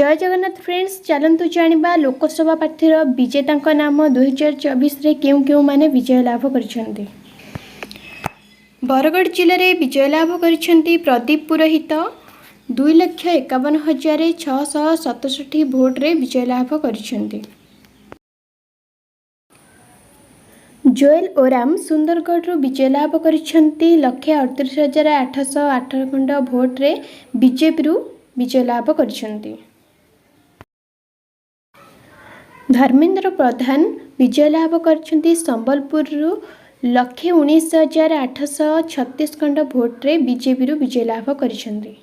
जय जगन्नाथ फ्रेंड्स, चलतु जानिबा लोकसभा प्रार्थीर विजेता नाम 2024 रे केउ केउ माने विजय लाभ करिसेंती। बरगढ़ जिले में विजय लाभ करिसेंती प्रदीप पुरोहित 2,51,667 भोट रे विजय लाभ करिसेंती। जोएल ओराम सुंदरगढ़ विजय लाभ करिसेंती 1,38,808 खंड भोट रे बीजेपी विजय लाभ करिसेंती। धर्मेंद्र प्रधान विजय लाभ करछंती संबलपुर 1,19,836 खंड भोट रे बीजेपी विजय लाभ करछंती।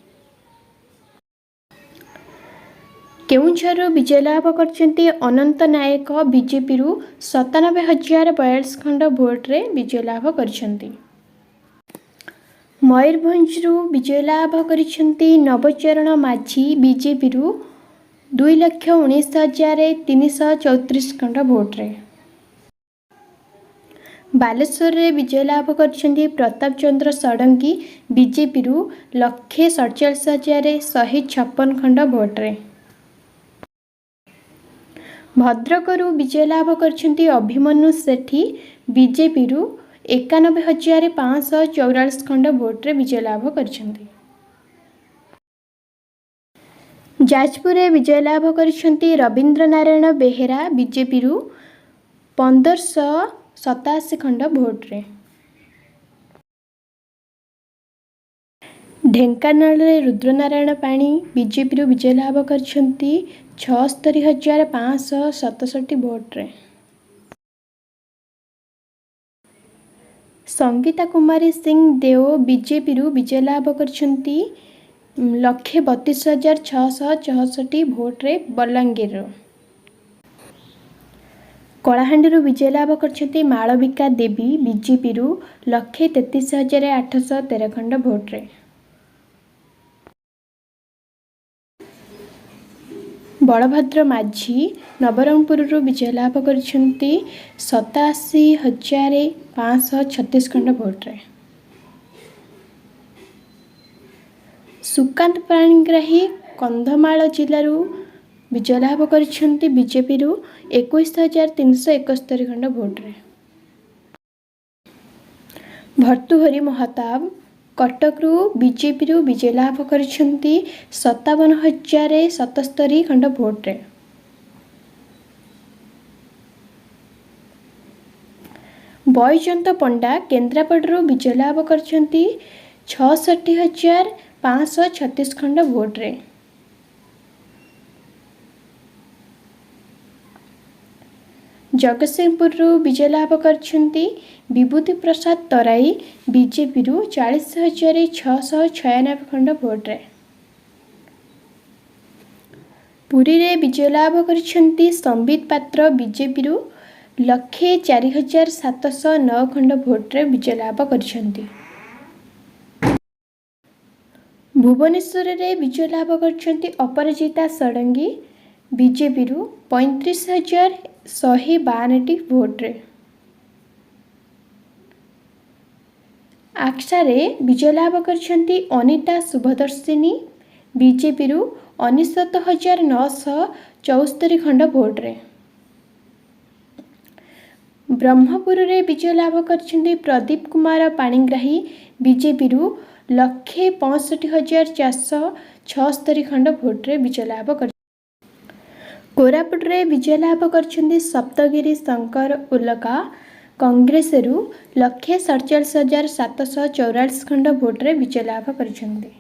केउंझर विजय लाभ करछंती अनंत नायक बीजेपी 97,042 खंड भोट रे विजय लाभ करछंती। मयूरभंज विजय लाभ करछंती नवचरण माझी बीजेपी 2,19,334 खंड भोट रे। बालेश्वर रे विजय लाभ करछंती प्रताप चंद्र षडंगी बीजेपी 1,47,156 खंड भोट रे। भद्रक विजय लाभ करछंती अभिमन्यु सेठी बीजेपी 91,544 खंड भोट रे विजय लाभ करछंती। जाजपुर विजय लाभ करिसेंती रविंद्र नारायण बेहेरा बीजेपी 1587 खंड भोट रे। ढेंकानाल रुद्रनारायण पाणी बीजेपी विजय लाभ करिसेंती 76,567 भोट रे। संगीता कुमारी सिंह देव बीजेपी विजय लाभ करिसेंती 1,32,664 भोट रे बलांगीर। कलाहांडी विजय लाभ करछंती मालविका देवी बीजेपी 1,33,813 खंड भोट रे। बलभद्र माझी नवरंगपुर विजय लाभ करछंती 87,536 खंड भोट रे। सुकांत पाणिग्राही कंधमाल जिलूर विजय लाभ करिसेंती बीजेपी 21,371 खंड भोट रे। भर्तृहरि महताब कटक बीजेपी विजय लाभ करिसेंती 57,077 खंड भोट रे। बयजंत पंडा केन्द्रापड़ा विजय लाभ करिसेंती 66,536 खंड भोट रे। जगतसिंहपुर विजय लाभ करछंती विभूति प्रसाद तराई बीजेपी 40,696 खंड भोट रे। पुरी रे विजय लाभ करछंती संबित पात्र बीजेपी 1,04,709 खंड भोट रे विजय लाभ करछंती। भुवनेश्वर रे विजय लाभ करछंती अपराजिता षडंगी बीजेपी 35,152 भोट रे। आक्सा रे विजय लाभ करछंती अनिता शुभदर्शिनी बीजेपी 69,974 खंड भोट रे। ब्रह्मपुर रे विजय लाभ करछंती प्रदीप कुमार पाणिग्राही बीजेपी 1,65,476 खंड भोट रे विजय लाभ कर। कोरापुट रे विजय लाभ करछंती सप्तगिरी शंकर उल्लका कांग्रेस 1,47,744 खंड भोट रे विजय लाभ करछंती।